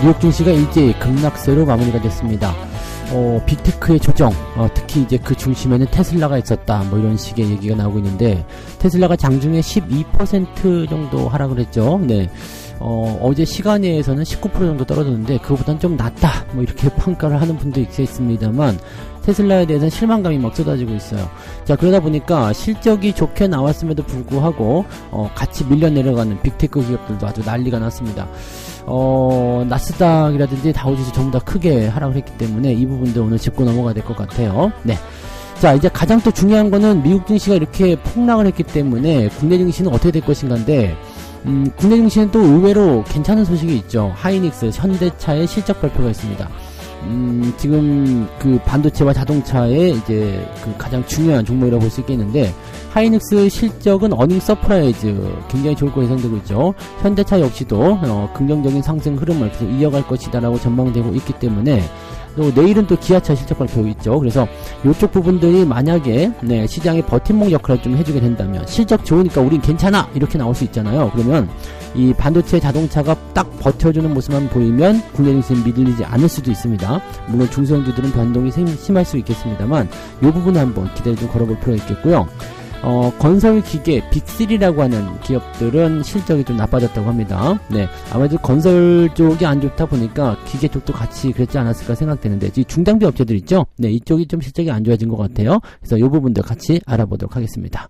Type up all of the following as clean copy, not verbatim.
뉴욕 증시가 일제히 급락세로 마무리가 됐습니다. 빅테크의 조정, 특히 이제 그 중심에는 테슬라가 있었다, 뭐 이런 식의 얘기가 나오고 있는데, 테슬라가 장중에 12% 정도 하락을 했죠. 네. 어제 시간에서는 19% 정도 떨어졌는데, 그거보다는 좀 낫다, 뭐 이렇게 평가를 하는 분도 있습니다만, 테슬라에 대해서는 실망감이 막 쏟아지고 있어요. 자, 그러다 보니까 실적이 좋게 나왔음에도 불구하고, 같이 밀려 내려가는 빅테크 기업들도 아주 난리가 났습니다. 나스닥이라든지 다우지수 전부 다 크게 하락을 했기 때문에 이 부분도 오늘 짚고 넘어가야 될 것 같아요. 네. 자, 이제 가장 또 중요한 거는 미국 증시가 이렇게 폭락을 했기 때문에 국내 증시는 어떻게 될 것인가인데, 국내 증시는 또 의외로 괜찮은 소식이 있죠. 하이닉스, 현대차의 실적 발표가 있습니다. 지금 그 반도체와 자동차의 이제 그 가장 중요한 종목이라고 볼 수 있겠는데, 하이닉스 실적은 어닝 서프라이즈 굉장히 좋을 거 예상되고 있죠. 현대차 역시도 긍정적인 상승 흐름을 계속 이어갈 것이다라고 전망되고 있기 때문에, 또 내일은 또 기아차 실적 발표 있죠. 그래서 이쪽 부분들이 만약에 시장의 버팀목 역할을 좀 해주게 된다면, 실적 좋으니까 우린 괜찮아 이렇게 나올 수 있잖아요. 그러면 이 반도체 자동차가 딱 버텨주는 모습만 보이면 국내 증시는 밀리지 않을 수도 있습니다. 물론 중소형주들은 변동이 심할 수 있겠습니다만, 이 부분에 한번 기대를 좀 걸어볼 필요가 있겠고요. 건설 기계 빅3라고 하는 기업들은 실적이 좀 나빠졌다고 합니다. 네, 아무래도 건설 쪽이 안 좋다 보니까 기계 쪽도 같이 그랬지 않았을까 생각되는데, 이 중장비 업체들 있죠? 네, 이쪽이 좀 실적이 안 좋아진 것 같아요. 그래서 이 부분도 같이 알아보도록 하겠습니다.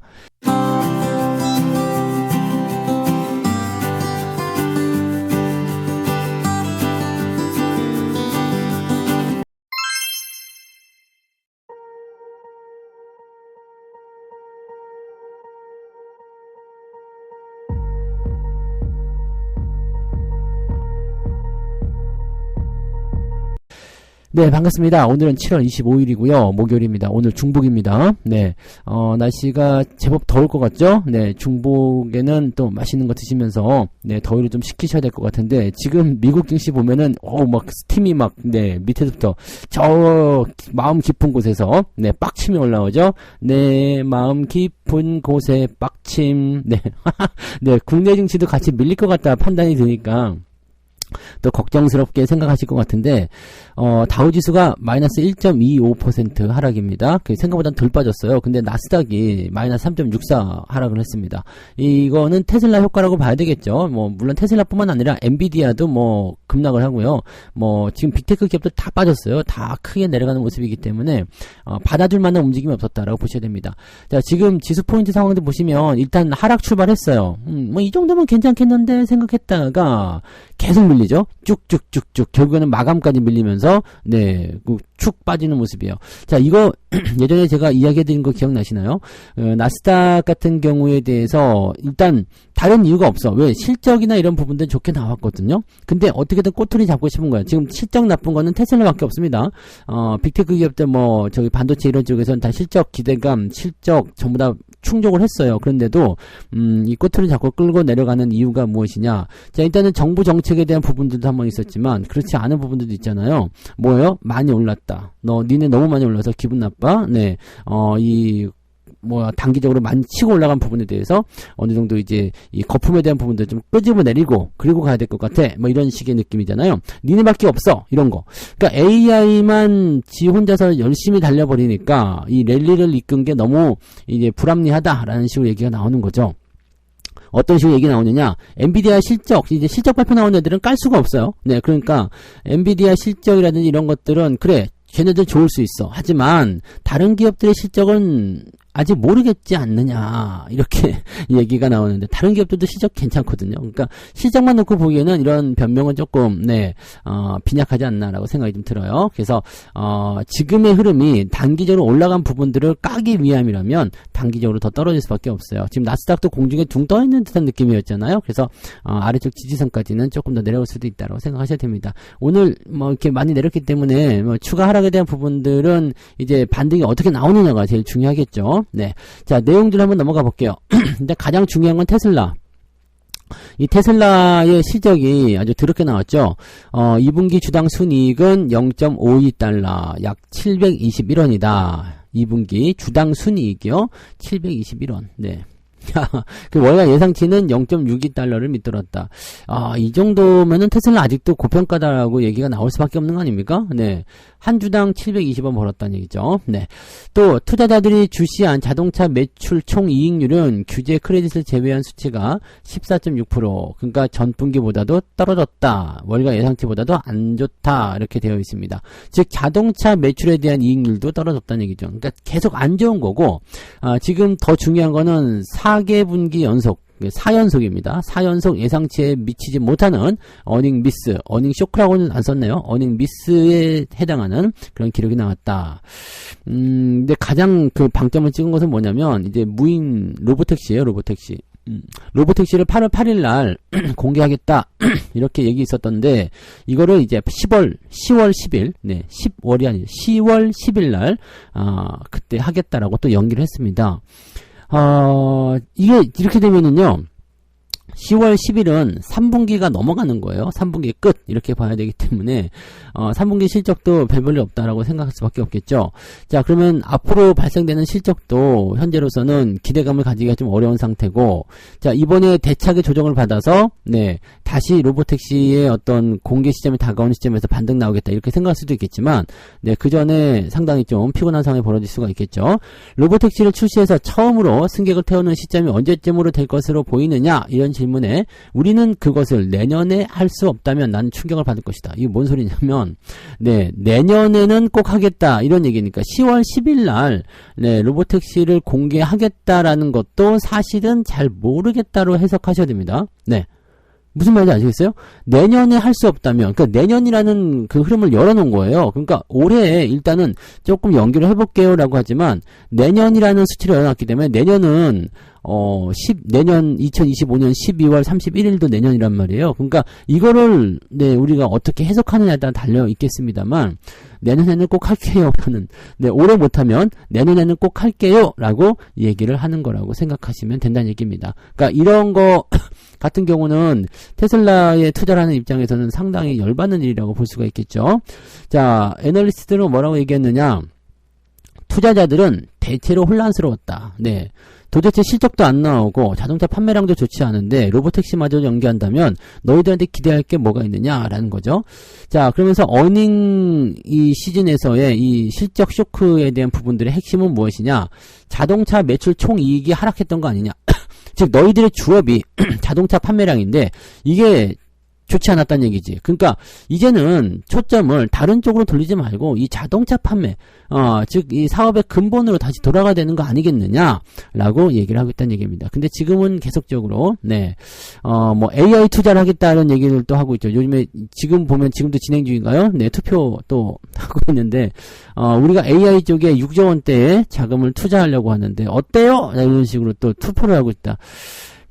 네, 반갑습니다. 오늘은 7월 25일이고요. 목요일입니다. 오늘 중복입니다. 네, 날씨가 제법 더울 것 같죠? 네, 중복에는 또 맛있는 거 드시면서, 네, 더위를 좀 식히셔야 될 것 같은데, 지금 미국 증시 보면은, 막 스팀이 막, 네, 밑에서부터, 저, 마음 깊은 곳에서, 네, 빡침이 올라오죠? 네, 마음 깊은 곳에 빡침, 네, 네, 국내 증시도 같이 밀릴 것 같다 판단이 드니까, 또 걱정스럽게 생각하실 것 같은데, 다우지수가 마이너스 1.25% 하락입니다. 생각보다는 덜 빠졌어요. 근데 나스닥이 마이너스 3.64 하락을 했습니다. 이거는 테슬라 효과라고 봐야 되겠죠. 물론 테슬라뿐만 아니라 엔비디아도 급락을 하고요. 지금 빅테크 기업들 다 빠졌어요. 다 크게 내려가는 모습이기 때문에, 받아줄 만한 움직임이 없었다라고 보셔야 됩니다. 자, 지금 지수 포인트 상황도 보시면, 일단 하락 출발했어요. 이 정도면 괜찮겠는데 생각했다가, 계속 밀리죠. 쭉쭉쭉쭉. 결국에는 마감까지 밀리면서, 네, 축 빠지는 모습이에요. 자, 이거 예전에 제가 이야기해드린 거 기억나시나요? 나스닥 같은 경우에 대해서 일단 다른 이유가 없어. 왜? 실적이나 이런 부분들은 좋게 나왔거든요. 근데 어떻게든 꼬투리 잡고 싶은 거예요. 지금 실적 나쁜 거는 테슬라밖에 없습니다. 빅테크 기업들 저기 반도체 이런 쪽에서는 다 실적 기대감, 실적 전부 다 충족을 했어요. 그런데도 이 꼬투리 잡고 끌고 내려가는 이유가 무엇이냐? 자, 일단은 정부 정책에 대한 부분들도 한번 있었지만, 그렇지 않은 부분들도 있잖아요. 뭐예요? 많이 올랐다. 니네 너무 많이 올라서 기분 나빠? 네, 단기적으로 많이 치고 올라간 부분에 대해서 어느 정도 이제 이 거품에 대한 부분들 좀 끄집어 내리고 그리고 가야 될 것 같아. 이런 식의 느낌이잖아요. 니네밖에 없어. 이런 거. 그러니까 AI만 지 혼자서 열심히 달려버리니까 이 랠리를 이끈 게 너무 이제 불합리하다라는 식으로 얘기가 나오는 거죠. 어떤 식으로 얘기 나오느냐? 엔비디아 이제 실적 발표 나온 애들은 깔 수가 없어요. 네, 그러니까 엔비디아 실적이라든지 이런 것들은 그래, 걔네들 좋을 수 있어. 하지만 다른 기업들의 실적은 아직 모르겠지 않느냐, 이렇게 얘기가 나오는데, 다른 기업들도 실적 괜찮거든요. 그러니까 실적만 놓고 보기에는 이런 변명은 조금 빈약하지 않나라고 생각이 좀 들어요. 그래서 지금의 흐름이 단기적으로 올라간 부분들을 까기 위함이라면 단기적으로 더 떨어질 수밖에 없어요. 지금 나스닥도 공중에 둥 떠 있는 듯한 느낌이었잖아요. 그래서 아래쪽 지지선까지는 조금 더 내려올 수도 있다고 생각하셔야 됩니다. 오늘 이렇게 많이 내렸기 때문에 추가 하락에 대한 부분들은 이제 반등이 어떻게 나오느냐가 제일 중요하겠죠. 네. 자, 내용들 한번 넘어가 볼게요. 근데 가장 중요한 건 테슬라. 이 테슬라의 실적이 아주 드럽게 나왔죠. 2분기 주당 순이익은 0.52달러, 약 721원이다. 2분기 주당 순이익이요. 721원. 네. 그 월가 예상치는 0.62달러를 밑들었다. 이 정도면은 테슬라 아직도 고평가다라고 얘기가 나올 수밖에 없는 거 아닙니까? 네. 한 주당 720원 벌었다는 얘기죠. 네. 또 투자자들이 주시한 자동차 매출 총 이익률은 규제 크레딧을 제외한 수치가 14.6%. 그러니까 전분기보다도 떨어졌다. 월가 예상치보다도 안 좋다. 이렇게 되어 있습니다. 즉 자동차 매출에 대한 이익률도 떨어졌다는 얘기죠. 그러니까 계속 안 좋은 거고 지금 더 중요한 거는 4개 분기 연속 4연속입니다. 4연속 예상치에 미치지 못하는 어닝 미스, 어닝 쇼크라고는 안 썼네요. 어닝 미스에 해당하는 그런 기록이 나왔다. 근데 가장 그 방점을 찍은 것은 뭐냐면 이제 무인 로보택시예요. 로보택시. 로보택시를 8월 8일 날 공개하겠다 이렇게 얘기 있었던데 이거를 이제 10월 10일 네 10월이 아니죠 10월 10일 날 그때 하겠다라고 또 연기를 했습니다. 이게 이렇게 되면은요 10월 10일은 3분기가 넘어가는 거예요. 3분기 끝 이렇게 봐야 되기 때문에 3분기 실적도 별 볼일 없다라고 생각할 수밖에 없겠죠. 자 그러면 앞으로 발생되는 실적도 현재로서는 기대감을 가지기가 좀 어려운 상태고 자 이번에 대차게 조정을 받아서 네 다시 로보택시의 어떤 공개 시점이 다가오는 시점에서 반등 나오겠다 이렇게 생각할 수도 있겠지만 네 그 전에 상당히 좀 피곤한 상황이 벌어질 수가 있겠죠. 로보택시를 출시해서 처음으로 승객을 태우는 시점이 언제쯤으로 될 것으로 보이느냐 이런 질문에 우리는 그것을 내년에 할 수 없다면 나는 충격을 받을 것이다. 이게 뭔 소리냐면 네 내년에는 꼭 하겠다 이런 얘기니까 10월 10일 날 네, 로보택시를 공개하겠다라는 것도 사실은 잘 모르겠다로 해석하셔야 됩니다. 네. 무슨 말인지 아시겠어요? 내년에 할 수 없다면, 그러니까 내년이라는 그 흐름을 열어놓은 거예요. 그러니까 올해 일단은 조금 연기를 해볼게요라고 하지만 내년이라는 수치를 열어놨기 때문에 내년은 내년 2025년 12월 31일도 내년이란 말이에요. 그러니까 이거를 네 우리가 어떻게 해석하느냐에 따라 달려 있겠습니다만 내년에는 꼭 할게요라는 네 올해 못하면 내년에는 꼭 할게요라고 얘기를 하는 거라고 생각하시면 된다는 얘기입니다. 그러니까 이런 거 같은 경우는 테슬라에 투자를 하는 입장에서는 상당히 열받는 일이라고 볼 수가 있겠죠. 자, 애널리스트들은 뭐라고 얘기했느냐? 투자자들은 대체로 혼란스러웠다. 네. 도대체 실적도 안 나오고 자동차 판매량도 좋지 않은데 로보택시마저 연기한다면 너희들한테 기대할 게 뭐가 있느냐라는 거죠. 자, 그러면서 어닝 이 시즌에서의 이 실적 쇼크에 대한 부분들의 핵심은 무엇이냐? 자동차 매출 총이익이 하락했던 거 아니냐? 즉 너희들의 주업이 자동차 판매량인데 이게 좋지 않았다는 얘기지. 그러니까 이제는 초점을 다른 쪽으로 돌리지 말고 이 자동차 판매, 즉 이 사업의 근본으로 다시 돌아가야 되는 거 아니겠느냐라고 얘기를 하고 있다는 얘기입니다. 근데 지금은 계속적으로 네, 뭐 AI 투자를 하겠다는 얘기를 또 하고 있죠. 요즘에 지금 보면 지금도 진행 중인가요? 네, 투표 또 하고 있는데 우리가 AI 쪽에 6조 원대의 자금을 투자하려고 하는데 어때요? 이런 식으로 또 투표를 하고 있다.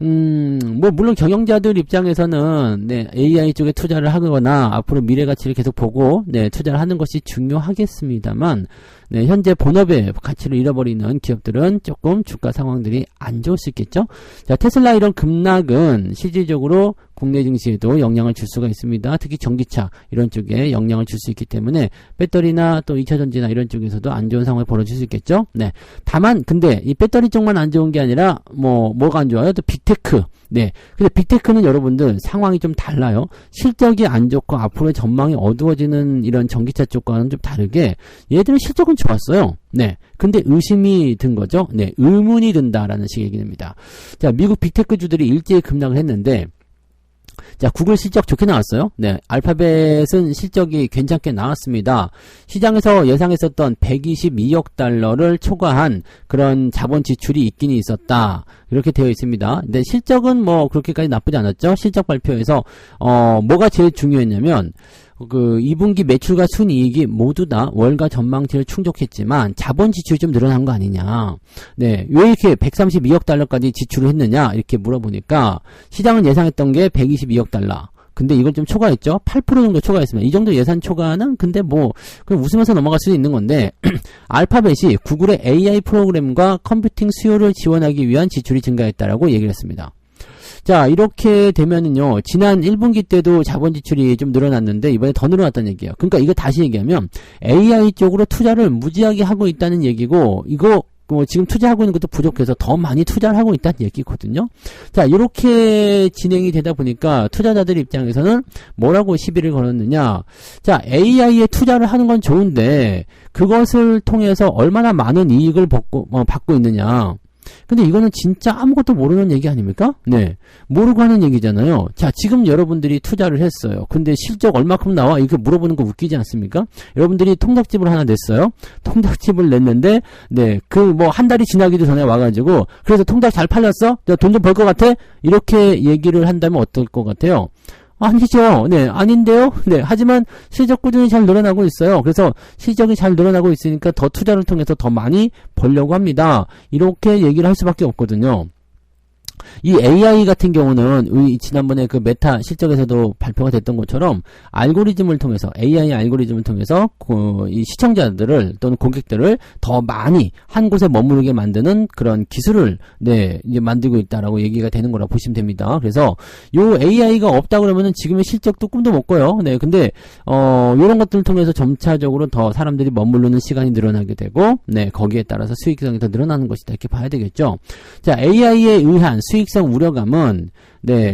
뭐 물론 경영자들 입장에서는 네, AI 쪽에 투자를 하거나 앞으로 미래 가치를 계속 보고 네, 투자를 하는 것이 중요하겠습니다만 네, 현재 본업의 가치를 잃어버리는 기업들은 조금 주가 상황들이 안 좋을 수 있겠죠. 자, 테슬라 이런 급락은 실질적으로 국내 증시에도 영향을 줄 수가 있습니다. 특히 전기차 이런 쪽에 영향을 줄 수 있기 때문에 배터리나 또 2차전지나 이런 쪽에서도 안 좋은 상황이 벌어질 수 있겠죠. 네. 다만 근데 이 배터리 쪽만 안 좋은 게 아니라 뭐가 안 좋아요? 또 빅테크. 네. 근데 빅테크는 여러분들 상황이 좀 달라요. 실적이 안 좋고 앞으로의 전망이 어두워지는 이런 전기차 쪽과는 좀 다르게 얘들은 실적은 좋았어요. 네. 근데 의심이 든 거죠. 네. 의문이 든다라는 식의 얘기입니다. 자, 미국 빅테크주들이 일제히 급락을 했는데 자, 구글 실적 좋게 나왔어요. 네, 알파벳은 실적이 괜찮게 나왔습니다. 시장에서 예상했었던 122억 달러를 초과한 그런 자본 지출이 있긴 있었다. 이렇게 되어 있습니다. 근데 실적은 뭐 그렇게까지 나쁘지 않았죠. 실적 발표에서 뭐가 제일 중요했냐면 그 2분기 매출과 순이익이 모두 다 월가 전망치를 충족했지만 자본 지출이 좀 늘어난 거 아니냐. 네, 왜 이렇게 132억 달러까지 지출을 했느냐 이렇게 물어보니까 시장은 예상했던 게 122억 달러. 근데 이걸 좀 초과했죠. 8% 정도 초과했습니다. 이 정도 예산 초과는 근데 뭐 그냥 웃으면서 넘어갈 수도 있는 건데 알파벳이 구글의 AI 프로그램과 컴퓨팅 수요를 지원하기 위한 지출이 증가했다라고 얘기를 했습니다. 자, 이렇게 되면은요, 지난 1분기 때도 자본 지출이 좀 늘어났는데, 이번에 더 늘어났다는 얘기예요. 그러니까 이거 다시 얘기하면, AI 쪽으로 투자를 무지하게 하고 있다는 얘기고, 이거 지금 투자하고 있는 것도 부족해서 더 많이 투자를 하고 있다는 얘기거든요. 자, 이렇게 진행이 되다 보니까 투자자들 입장에서는 뭐라고 시비를 걸었느냐. 자, AI에 투자를 하는 건 좋은데 그것을 통해서 얼마나 많은 이익을 받고 있느냐. 근데 이거는 진짜 아무것도 모르는 얘기 아닙니까? 네. 모르고 하는 얘기잖아요. 자, 지금 여러분들이 투자를 했어요. 근데 실적 얼마큼 나와? 이렇게 물어보는 거 웃기지 않습니까? 여러분들이 통장집을 하나 냈어요. 통장집을 냈는데, 네. 한 달이 지나기도 전에 와가지고, 그래서 통장 잘 팔렸어? 돈 좀 벌 것 같아? 이렇게 얘기를 한다면 어떨 것 같아요? 아니죠. 네, 아닌데요. 네, 하지만 실적 꾸준히 잘 늘어나고 있어요. 그래서 실적이 잘 늘어나고 있으니까 더 투자를 통해서 더 많이 벌려고 합니다. 이렇게 얘기를 할 수밖에 없거든요. 이 AI 같은 경우는 지난번에 그 메타 실적에서도 발표가 됐던 것처럼 알고리즘을 통해서 AI 알고리즘을 통해서 이 시청자들을 또는 고객들을 더 많이 한 곳에 머무르게 만드는 그런 기술을 이제 만들고 있다라고 얘기가 되는 거라 보시면 됩니다. 그래서 요 AI가 없다 그러면은 지금의 실적도 꿈도 못 꿔요. 네, 근데 요런 것들을 통해서 점차적으로 더 사람들이 머무르는 시간이 늘어나게 되고 거기에 따라서 수익성이 더 늘어나는 것이다 이렇게 봐야 되겠죠. 자, AI에 의한 수익성 우려감은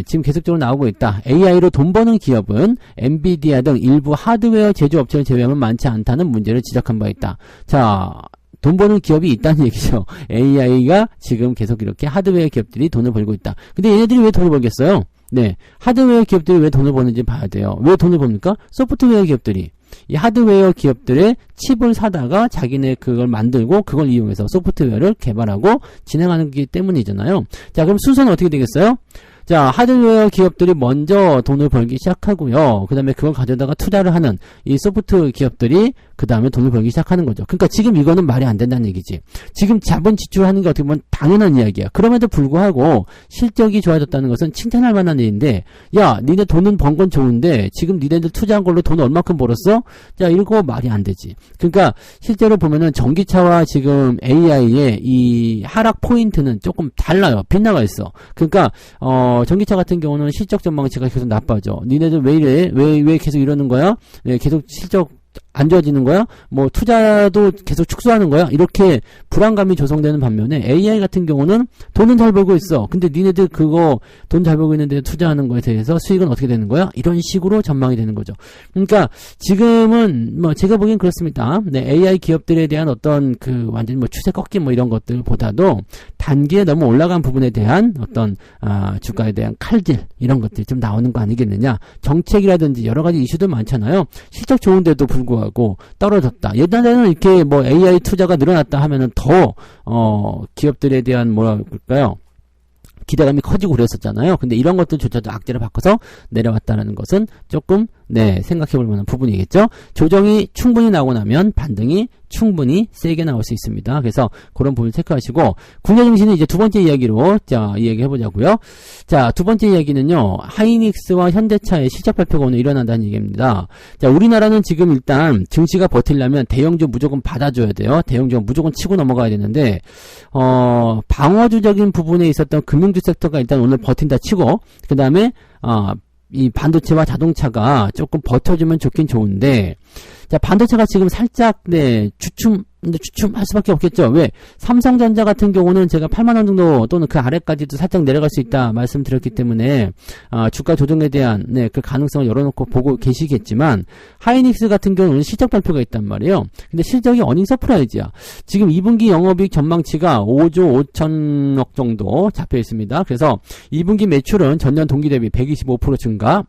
지금 계속적으로 나오고 있다. AI로 돈 버는 기업은 엔비디아 등 일부 하드웨어 제조업체를 제외하면 많지 않다는 문제를 지적한 바 있다. 자, 돈 버는 기업이 있다는 얘기죠. AI가 지금 계속 이렇게 하드웨어 기업들이 돈을 벌고 있다. 근데 얘네들이 왜 돈을 벌겠어요? 네, 하드웨어 기업들이 왜 돈을 버는지 봐야 돼요. 왜 돈을 법니까? 소프트웨어 기업들이. 이 하드웨어 기업들의 칩을 사다가 자기네 그걸 만들고 그걸 이용해서 소프트웨어를 개발하고 진행하는 거기 때문이잖아요. 자, 그럼 순서는 어떻게 되겠어요? 자, 하드웨어 기업들이 먼저 돈을 벌기 시작하고요. 그 다음에 그걸 가져다가 투자를 하는 이 소프트 기업들이 그 다음에 돈을 벌기 시작하는 거죠. 그러니까 지금 이거는 말이 안 된다는 얘기지. 지금 자본 지출하는 게 어떻게 보면 당연한 이야기야. 그럼에도 불구하고 실적이 좋아졌다는 것은 칭찬할 만한 일인데, 야, 니네 돈은 번 건 좋은데 지금 니네들 투자한 걸로 돈 얼마큼 벌었어? 자, 이거 말이 안 되지. 그러니까 실제로 보면은 전기차와 지금 AI의 이 하락 포인트는 조금 달라요. 빗나가 있어. 그러니까 전기차 같은 경우는 실적 전망치가 계속 나빠져. 니네들 왜 이래? 왜 계속 이러는 거야? 네, 계속 실적 안 좋아지는 거야? 뭐 투자도 계속 축소하는 거야? 이렇게 불안감이 조성되는 반면에 AI 같은 경우는 돈은 잘 벌고 있어. 근데 니네들 그거 돈 잘 벌고 있는데 투자하는 거에 대해서 수익은 어떻게 되는 거야? 이런 식으로 전망이 되는 거죠. 그러니까 지금은 뭐 제가 보기엔 그렇습니다. 네, AI 기업들에 대한 어떤 그 완전히 뭐 추세 꺾기 뭐 이런 것들보다도 단기에 너무 올라간 부분에 대한 어떤 주가에 대한 칼질 이런 것들이 좀 나오는 거 아니겠느냐. 정책이라든지 여러 가지 이슈도 많잖아요. 실적 좋은데도 불구하고 떨어졌다. 옛날에는 이렇게 뭐 AI 투자가 늘어났다 하면은 더 기업들에 대한 뭐라 그럴까요? 기대감이 커지고 그랬었잖아요. 근데 이런 것들조차도 악재를 바꿔서 내려왔다는 것은 조금 생각해볼 만한 부분이겠죠. 조정이 충분히 나오고 나면 반등이 충분히 세게 나올 수 있습니다. 그래서 그런 부분 체크하시고 국내 증시는 이제 두 번째 이야기로 이야기 해보자고요. 자, 두 번째 이야기는요. 하이닉스와 현대차의 실적 발표가 오늘 일어난다는 얘기입니다. 자, 우리나라는 지금 일단 증시가 버틸려면 대형주 무조건 받아줘야 돼요. 대형주 무조건 치고 넘어가야 되는데 방어주적인 부분에 있었던 금융주 섹터가 일단 오늘 버틴다 치고 그 다음에 이 반도체와 자동차가 조금 버텨주면 좋긴 좋은데, 자, 반도체가 지금 살짝, 주춤할 수밖에 없겠죠. 왜? 삼성전자 같은 경우는 제가 8만원 정도 또는 그 아래까지도 살짝 내려갈 수 있다 말씀드렸기 때문에, 주가 조정에 대한, 그 가능성을 열어놓고 보고 계시겠지만, 하이닉스 같은 경우는 실적 발표가 있단 말이에요. 근데 실적이 어닝 서프라이즈야. 지금 2분기 영업이익 전망치가 5조 5천억 정도 잡혀 있습니다. 그래서 2분기 매출은 전년 동기 대비 125% 증가,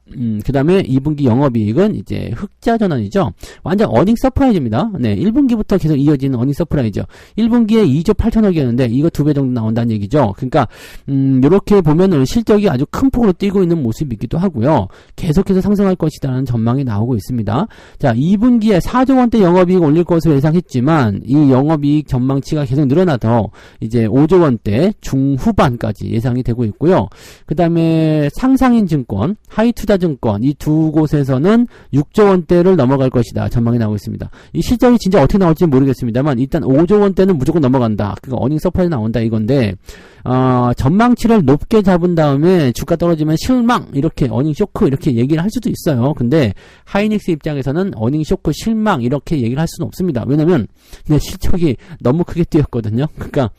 그 다음에 2분기 영업이익은 이제 흑자 전환이죠. 완전 어닝 서프라이즈입니다. 1분기부터 계속 이어지는 어닝 서프라이즈. 1분기에 2조 8천억이었는데 이거 2배 정도 나온다는 얘기죠. 그러니까 이렇게 보면은 실적이 아주 큰 폭으로 뛰고 있는 모습이기도 하고요. 계속해서 상승할 것이라는 전망이 나오고 있습니다. 자, 2분기에 4조 원대 영업이익 올릴 것으로 예상했지만 이 영업이익 전망치가 계속 늘어나서 이제 5조 원대 중후반까지 예상이 되고 있고요. 그 다음에 상상인증권, 하이투자증권 이 두 곳에서는 6조 원대를 넘어갈 것이다 전망이 나오고 있습니다. 이 실적이 진짜 어떻게 나올지 모르겠습니다. 모르겠습니다만 일단 5조 원대는 무조건 넘어간다. 그러니까 어닝 서프라이즈 나온다 이건데 전망치를 높게 잡은 다음에 주가 떨어지면 실망 이렇게 어닝 쇼크 이렇게 얘기를 할 수도 있어요. 근데 하이닉스 입장에서는 어닝 쇼크 실망 이렇게 얘기를 할 수는 없습니다. 왜냐면 실적이 너무 크게 뛰었거든요. 그러니까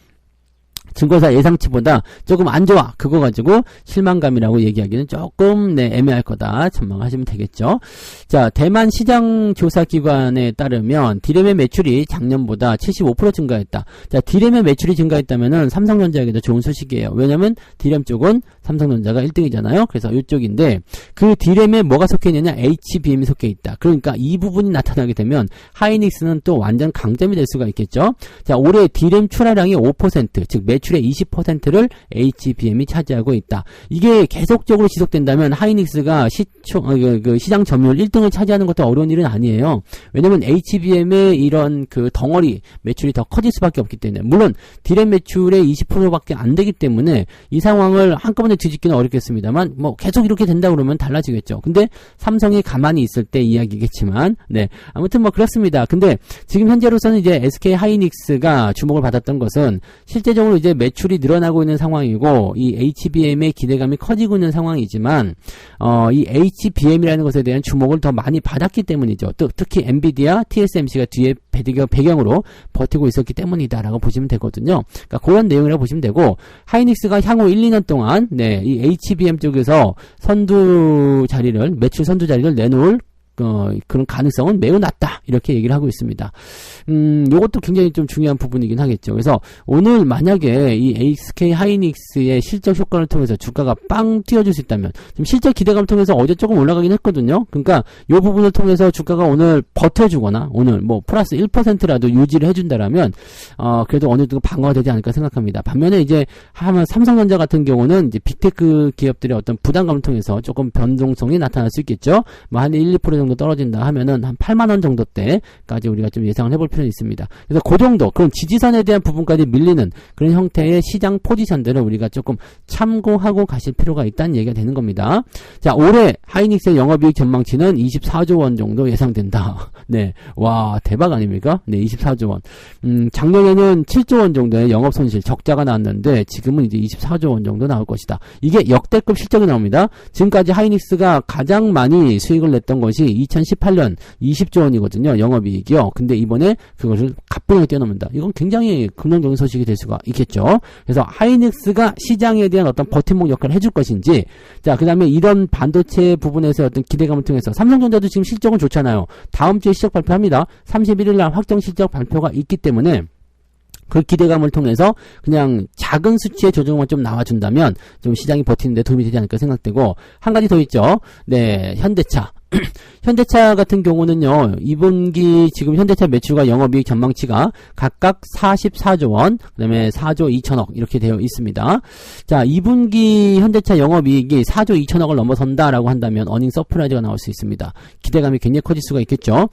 증권사 예상치보다 조금 안 좋아. 그거 가지고 실망감이라고 얘기하기는 조금 애매할 거다. 전망하시면 되겠죠. 자, 대만 시장 조사 기관에 따르면 디램의 매출이 작년보다 75% 증가했다. 자, 디램의 매출이 증가했다면은 삼성전자에게도 좋은 소식이에요. 왜냐면 디램 쪽은 삼성전자가 1등이잖아요. 그래서 이쪽인데 그 디램에 뭐가 속해 있느냐? HBM이 속해 있다. 그러니까 이 부분이 나타나게 되면 하이닉스는 또 완전 강점이 될 수가 있겠죠. 자, 올해 디램 출하량이 5%, 즉 매출의 20%를 HBM이 차지하고 있다. 이게 계속적으로 지속된다면 하이닉스가 시장 점유율 1등을 차지하는 것도 어려운 일은 아니에요. 왜냐면 HBM의 이런 그 덩어리 매출이 더 커질 수밖에 없기 때문에, 물론 디램 매출의 20%밖에 안 되기 때문에 이 상황을 한꺼번에 뒤집기는 어렵겠습니다만 뭐 계속 이렇게 된다 그러면 달라지겠죠. 근데 삼성이 가만히 있을 때 이야기겠지만 아무튼 뭐 그렇습니다. 근데 지금 현재로서는 이제 SK 하이닉스가 주목을 받았던 것은 실제적으로 이제 매출이 늘어나고 있는 상황이고 이 HBM의 기대감이 커지고 있는 상황이지만 이 HBM이라는 것에 대한 주목을 더 많이 받았기 때문이죠. 또 특히 엔비디아, TSMC가 뒤에 배경으로 버티고 있었기 때문이다라고 보시면 되거든요. 그러니까 그런 내용이라고 보시면 되고, 하이닉스가 향후 1, 2년 동안 이 HBM 쪽에서 매출 선두 자리를 내놓을 그런 가능성은 매우 낮다. 이렇게 얘기를 하고 있습니다. 요것도 굉장히 좀 중요한 부분이긴 하겠죠. 그래서 오늘 만약에 이 SK 하이닉스의 실적 효과를 통해서 주가가 빵 뛰어줄 수 있다면, 지금 실적 기대감을 통해서 어제 조금 올라가긴 했거든요. 그러니까 요 부분을 통해서 주가가 오늘 버텨주거나 오늘 뭐 플러스 1%라도 유지를 해준다라면 그래도 어느 정도 방어가 되지 않을까 생각합니다. 반면에 이제 삼성전자 같은 경우는 이제 빅테크 기업들의 어떤 부담감을 통해서 조금 변동성이 나타날 수 있겠죠. 뭐 한 1, 2% 정도 떨어진다 하면은 한 8만원 정도 때까지 우리가 좀 예상을 해볼 필요는 있습니다. 그래서 그 정도, 그런 지지선에 대한 부분까지 밀리는 그런 형태의 시장 포지션들을 우리가 조금 참고하고 가실 필요가 있다는 얘기가 되는 겁니다. 자, 올해 하이닉스의 영업이익 전망치는 24조 원 정도 예상된다. 와, 대박 아닙니까? 24조 원. 작년에는 7조 원 정도의 영업 손실, 적자가 나왔는데 지금은 이제 24조 원 정도 나올 것이다. 이게 역대급 실적이 나옵니다. 지금까지 하이닉스가 가장 많이 수익을 냈던 것이 2018년 20조 원이거든요. 영업이익이요. 근데 이번에 그것을 가뿐하게 뛰어넘는다. 이건 굉장히 긍정적인 소식이 될 수가 있겠죠. 그래서 하이닉스가 시장에 대한 어떤 버팀목 역할을 해줄 것인지, 자, 그 다음에 이런 반도체 부분에서 어떤 기대감을 통해서 삼성전자도 지금 실적은 좋잖아요. 다음 주에 실적 발표합니다. 31일날 확정 실적 발표가 있기 때문에 그 기대감을 통해서 그냥 작은 수치의 조정만 좀 나와준다면 좀 시장이 버티는데 도움이 되지 않을까 생각되고, 한 가지 더 있죠. 현대차. 현대차 같은 경우는요, 2분기 지금 현대차 매출과 영업이익 전망치가 각각 44조 원, 그 다음에 4조 2천억 이렇게 되어 있습니다. 자, 2분기 현대차 영업이익이 4조 2천억을 넘어선다라고 한다면 어닝 서프라이즈가 나올 수 있습니다. 기대감이 굉장히 커질 수가 있겠죠.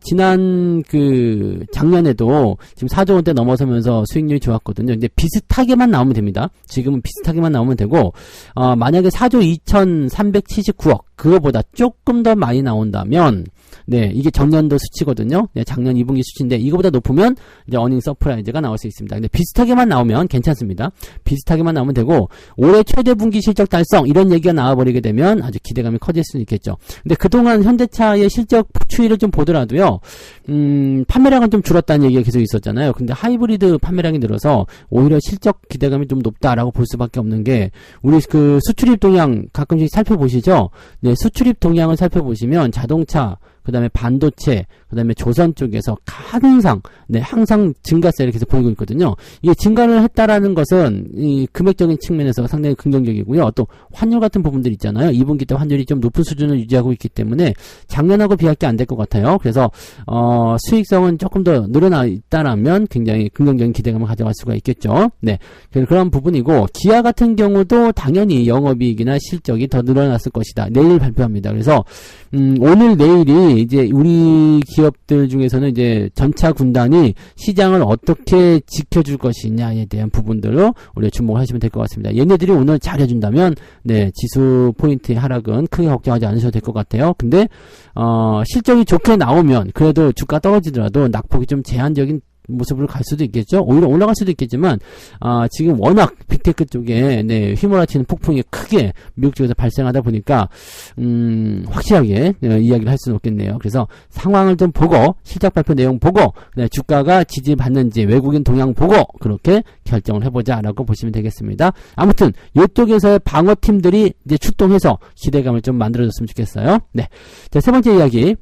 지난 작년에도 지금 4조 원대 넘어서면서 수익률이 좋았거든요. 근데 비슷하게만 나오면 됩니다. 지금은 비슷하게만 나오면 되고, 만약에 4조 2,379억, 그거보다 조금 더 많이 나온다면, 이게 전년도 수치거든요. 작년 2분기 수치인데 이거보다 높으면 이제 어닝 서프라이즈가 나올 수 있습니다. 근데 비슷하게만 나오면 괜찮습니다. 비슷하게만 나오면 되고, 올해 최대 분기 실적 달성 이런 얘기가 나와버리게 되면 아주 기대감이 커질 수는 있겠죠. 근데 그동안 현대차의 실적 추이를 좀 보더라도요, 판매량은 좀 줄었다는 얘기가 계속 있었잖아요. 근데 하이브리드 판매량이 늘어서 오히려 실적 기대감이 좀 높다라고 볼 수밖에 없는 게, 우리 그 수출입 동향 가끔씩 살펴보시죠. 수출입 동향을 살펴보시면 자동차, 그 다음에 반도체, 그 다음에 조선 쪽에서 항상 증가세를 계속 보이고 있거든요. 이게 증가를 했다라는 것은 이 금액적인 측면에서 상당히 긍정적이고요. 또 환율 같은 부분들 있잖아요. 2분기 때 환율이 좀 높은 수준을 유지하고 있기 때문에 작년하고 비할 게 안 될 것 같아요. 그래서 수익성은 조금 더 늘어나 있다라면 굉장히 긍정적인 기대감을 가져갈 수가 있겠죠. 그런 부분이고, 기아 같은 경우도 당연히 영업이익이나 실적이 더 늘어났을 것이다. 내일 발표합니다. 그래서 오늘 내일이 이제 우리 기업들 중에서는 이제 전차 군단이 시장을 어떻게 지켜줄 것이냐에 대한 부분들로 우리가 주목을 하시면 될 것 같습니다. 얘네들이 오늘 잘해준다면 네, 지수 포인트의 하락은 크게 걱정하지 않으셔도 될 것 같아요. 근데 실적이 좋게 나오면 그래도 주가 떨어지더라도 낙폭이 좀 제한적인 모습으로 갈 수도 있겠죠. 오히려 올라갈 수도 있겠지만 지금 워낙 빅테크 쪽에 네, 휘몰아치는 폭풍이 크게 미국 쪽에서 발생하다 보니까 확실하게 이야기를 할 수는 없겠네요. 그래서 상황을 좀 보고 실적 발표 내용 보고 네, 주가가 지지받는지 외국인 동향 보고 그렇게 결정을 해보자라고 보시면 되겠습니다. 아무튼 이쪽에서의 방어팀들이 이제 출동해서 기대감을 좀 만들어줬으면 좋겠어요. 네, 자, 세 번째 이야기.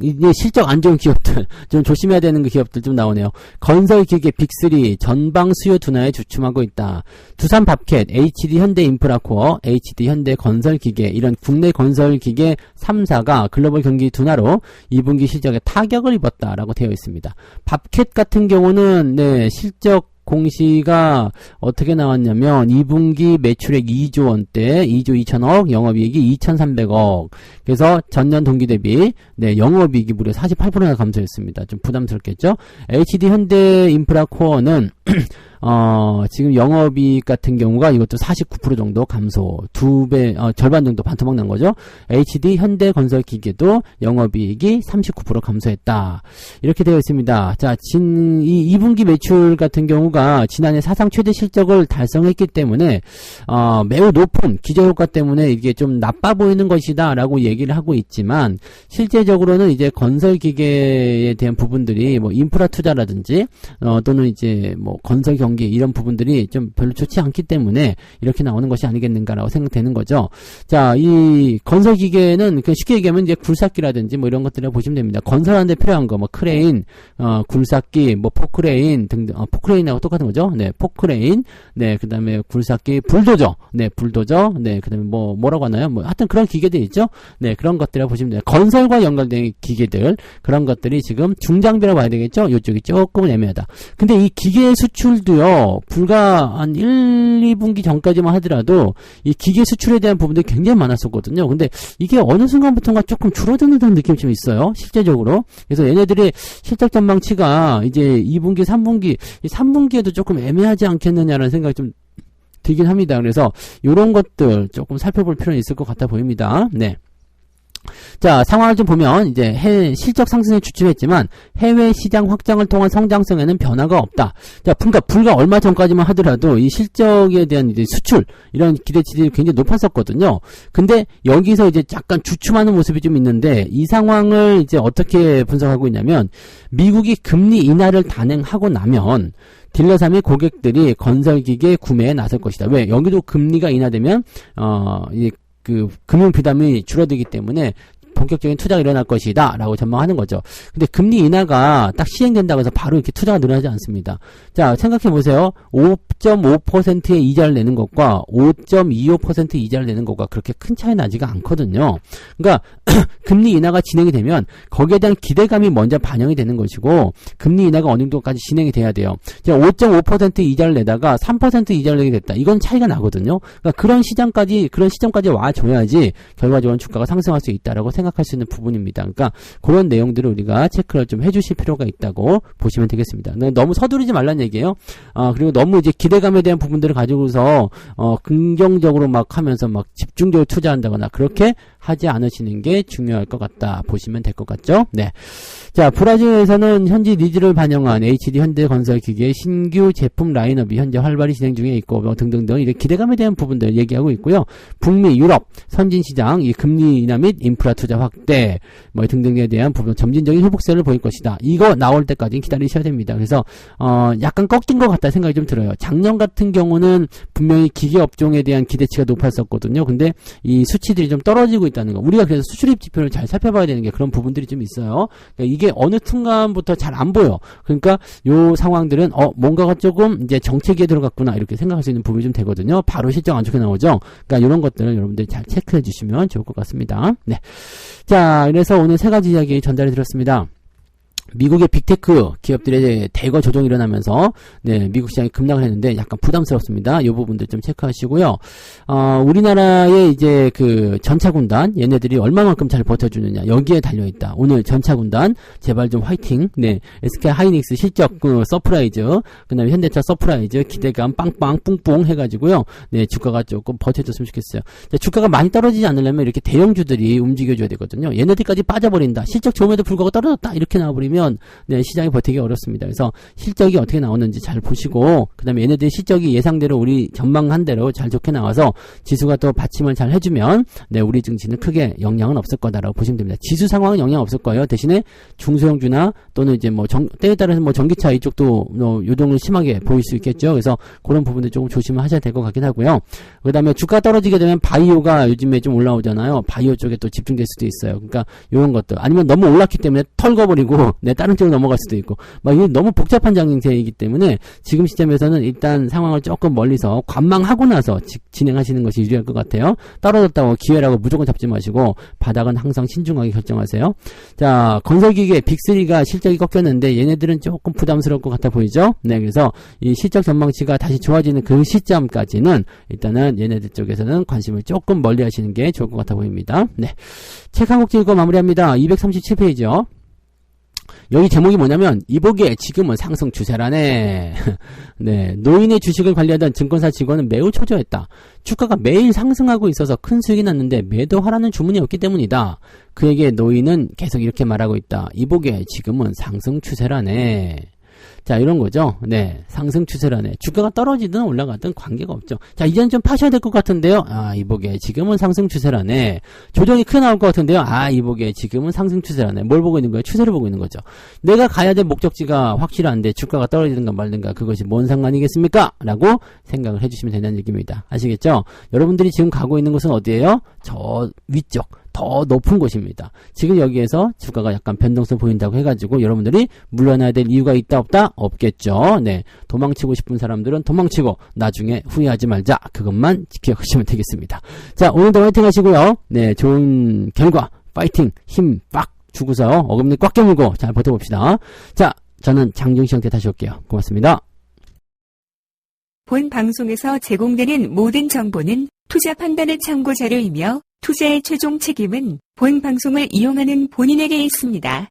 이제 실적 안 좋은 기업들, 좀 조심해야 되는 그 기업들 좀 나오네요. 건설기계 빅3 전방 수요 둔화에 주춤하고 있다. 두산 밥캣, HD 현대인프라코어, HD 현대건설기계 이런 국내 건설기계 3사가 글로벌 경기 둔화로 2분기 실적에 타격을 입었다라고 되어 있습니다. 밥캣 같은 경우는 네, 실적 공시가 어떻게 나왔냐면 2분기 매출액 2조 원대 2조 2천억, 영업이익이 2,300억. 그래서 전년 동기 대비 네, 영업이익이 무려 48%나 감소했습니다. 좀 부담스럽겠죠? HD 현대인프라코어는 지금 영업이익 같은 경우가 이것도 49% 정도 감소, 2배, 절반 정도 반토막 난 거죠. HD 현대건설기계도 영업이익이 39% 감소했다. 이렇게 되어 있습니다. 자, 이 2분기 매출 같은 경우가 지난해 사상 최대 실적을 달성했기 때문에, 매우 높은 기저효과 때문에 이게 좀 나빠 보이는 것이다 라고 얘기를 하고 있지만, 실제적으로는 이제 건설기계에 대한 부분들이 뭐 인프라 투자라든지, 또는 이제 뭐 건설 경기 이런 부분들이 좀 별로 좋지 않기 때문에 이렇게 나오는 것이 아니겠는가라고 생각되는 거죠. 자, 이 건설기계는 쉽게 얘기하면 이제 굴삭기라든지 뭐 이런 것들을 보시면 됩니다. 건설하는데 필요한 거, 뭐 크레인, 굴삭기, 뭐 포크레인 등등, 포크레인하고 똑같은 거죠. 네, 포크레인, 네, 그 다음에 굴삭기, 불도저, 네, 불도저, 네, 그 다음에 뭐라고 하나요? 뭐 하여튼 그런 기계들 있죠. 네, 그런 것들을 보시면 돼요. 건설과 연관된 기계들, 그런 것들이 지금 중장비라고 봐야 되겠죠. 이쪽이 조금은 애매하다. 근데 이 기계 수출도요, 불과 한 1, 2분기 전까지만 하더라도 이 기계 수출에 대한 부분들이 굉장히 많았었거든요. 근데 이게 어느 순간부터가 조금 줄어드는 느낌이 좀 있어요. 실제적으로. 그래서 얘네들의 실적 전망치가 이제 2분기, 3분기, 3분기에도 조금 애매하지 않겠느냐라는 생각이 좀 들긴 합니다. 그래서 이런 것들 조금 살펴볼 필요는 있을 것 같아 보입니다. 네. 자, 상황을 좀 보면 이제 실적 상승에 주춤했지만 해외 시장 확장을 통한 성장성에는 변화가 없다. 자, 그러니까 불과 얼마 전까지만 하더라도 이 실적에 대한 이제 수출 이런 기대치들이 굉장히 높았었거든요. 근데 여기서 이제 약간 주춤하는 모습이 좀 있는데 이 상황을 이제 어떻게 분석하고 있냐면 미국이 금리 인하를 단행하고 나면 딜러사 및 고객들이 건설기계 구매에 나설 것이다. 왜? 여기도 금리가 인하되면 금융 부담이 줄어들기 때문에 본격적인 투자가 일어날 것이다 라고 전망하는 거죠. 근데 금리 인하가 딱 시행된다고 해서 바로 이렇게 투자가 늘어나지 않습니다. 자, 생각해 보세요. 5.5%의 이자를 내는 것과 5.25% 이자를 내는 것과 그렇게 큰 차이 나지가 않거든요. 그러니까 금리 인하가 진행이 되면 거기에 대한 기대감이 먼저 반영이 되는 것이고 금리 인하가 어느 정도까지 진행이 돼야 돼요. 자, 5.5% 이자를 내다가 3% 이자를 내게 됐다. 이건 차이가 나거든요. 그러니까 그런 시점까지 와줘야지 결과적으로 주가가 상승할 수 있다라고 생각할 수 있는 부분입니다. 그러니까 그런 내용들을 우리가 체크를 좀 해주실 필요가 있다고 보시면 되겠습니다. 너무 서두르지 말란 얘기예요. 그리고 너무 이제 기대감에 대한 부분들을 가지고서 긍정적으로 막 하면서 막 집중적으로 투자한다거나 그렇게 하지 않으시는 게 중요할 것 같다 보시면 될 것 같죠. 네. 자, 브라질에서는 현지 니즈를 반영한 HD 현대건설기계의 신규 제품 라인업이 현재 활발히 진행 중에 있고 뭐 등등등 이렇게 기대감에 대한 부분들 얘기하고 있고요. 북미, 유럽, 선진시장 이 금리 인하 및 인프라 투자 확대 뭐 등등에 대한 부분 점진적인 회복세를 보일 것이다. 이거 나올 때까지 기다리셔야 됩니다. 그래서 약간 꺾인 것 같다 생각이 좀 들어요. 작년 같은 경우는 분명히 기계 업종에 대한 기대치가 높았었거든요. 근데 이 수치들이 좀 떨어지고 있다는 거. 우리가 그래서 수출입 지표를 잘 살펴봐야 되는 게 그런 부분들이 좀 있어요. 그러니까 이게 어느 순간부터 잘 안 보여. 그러니까 요 상황들은 뭔가가 조금 이제 정체기에 들어갔구나 이렇게 생각할 수 있는 부분이 좀 되거든요. 바로 실적 안 좋게 나오죠. 그러니까 이런 것들을 여러분들이 잘 체크해 주시면 좋을 것 같습니다. 네. 자, 그래서 오늘 세 가지 이야기 전달해 드렸습니다. 미국의 빅테크 기업들의 대거 조정이 일어나면서 네, 미국 시장이 급락을 했는데 약간 부담스럽습니다. 이 부분들 좀 체크하시고요. 우리나라의 이제 그 전차군단 얘네들이 얼마만큼 잘 버텨주느냐 여기에 달려있다. 오늘 전차군단 제발 좀 화이팅. 네, SK 하이닉스 실적 그 서프라이즈, 그다음에 현대차 서프라이즈 기대감 빵빵 뿡뿡 해가지고요. 네, 주가가 조금 버텨줬으면 좋겠어요. 자, 주가가 많이 떨어지지 않으려면 이렇게 대형주들이 움직여줘야 되거든요. 얘네들까지 빠져버린다. 실적 좋음에도 불구하고 떨어졌다. 이렇게 나와버리면 네, 시장이 버티기 어렵습니다. 그래서 실적이 어떻게 나오는지 잘 보시고 그 다음에 얘네들 실적이 예상대로 우리 전망한 대로 잘 좋게 나와서 지수가 또 받침을 잘 해주면 네, 우리 증시는 크게 영향은 없을 거다라고 보시면 됩니다. 지수 상황은 영향 없을 거예요. 대신에 중소형주나 또는 이제 뭐 때에 따라서 뭐 전기차 이쪽도 요동을 심하게 보일 수 있겠죠. 그래서 그런 부분들 조금 조심을 하셔야 될 것 같긴 하고요. 그 다음에 주가 떨어지게 되면 바이오가 요즘에 좀 올라오잖아요. 바이오 쪽에 또 집중될 수도 있어요. 그러니까 이런 것들 아니면 너무 올랐기 때문에 털거버리고 네, 다른 쪽으로 넘어갈 수도 있고 막 이게 너무 복잡한 장세이기 때문에 지금 시점에서는 일단 상황을 조금 멀리서 관망하고 나서 진행하시는 것이 유리할 것 같아요. 떨어졌다고 기회라고 무조건 잡지 마시고 바닥은 항상 신중하게 결정하세요. 자, 건설기계 빅3가 실적이 꺾였는데 얘네들은 조금 부담스러울 것 같아 보이죠? 네, 그래서 이 실적 전망치가 다시 좋아지는 그 시점까지는 일단은 얘네들 쪽에서는 관심을 조금 멀리 하시는 게 좋을 것 같아 보입니다. 네, 책 한 곡 읽고 마무리합니다. 237페이지요. 여기 제목이 뭐냐면 이보기에 지금은 상승 추세라네. 네, 노인의 주식을 관리하던 증권사 직원은 매우 초조했다. 주가가 매일 상승하고 있어서 큰 수익이 났는데 매도하라는 주문이 없기 때문이다. 그에게 노인은 계속 이렇게 말하고 있다. 이보기에 지금은 상승 추세라네. 자, 이런 거죠. 네, 상승 추세라네. 주가가 떨어지든 올라가든 관계가 없죠. 자, 이제는 좀 파셔야 될 것 같은데요. 아, 이보게 지금은 상승 추세라네. 조정이 크게 나올 것 같은데요. 아, 이보게 지금은 상승 추세라네. 뭘 보고 있는 거예요? 추세를 보고 있는 거죠. 내가 가야 될 목적지가 확실한데 주가가 떨어지든가 말든가 그것이 뭔 상관이겠습니까? 라고 생각을 해주시면 된다는 얘기입니다. 아시겠죠? 여러분들이 지금 가고 있는 곳은 어디예요? 저 위쪽. 더 높은 곳입니다. 지금 여기에서 주가가 약간 변동성 보인다고 해가지고 여러분들이 물러나야 될 이유가 있다 없다? 없겠죠. 네, 도망치고 싶은 사람들은 도망치고 나중에 후회하지 말자. 그것만 기억하시면 되겠습니다. 자, 오늘도 화이팅 하시고요. 네, 좋은 결과 파이팅 힘 빡 주고서 어금니 꽉 깨물고 잘 버텨봅시다. 자, 저는 장중시 형태 다시 올게요. 고맙습니다. 본 방송에서 제공되는 모든 정보는 투자 판단의 참고 자료이며 투자의 최종 책임은 본 방송을 이용하는 본인에게 있습니다.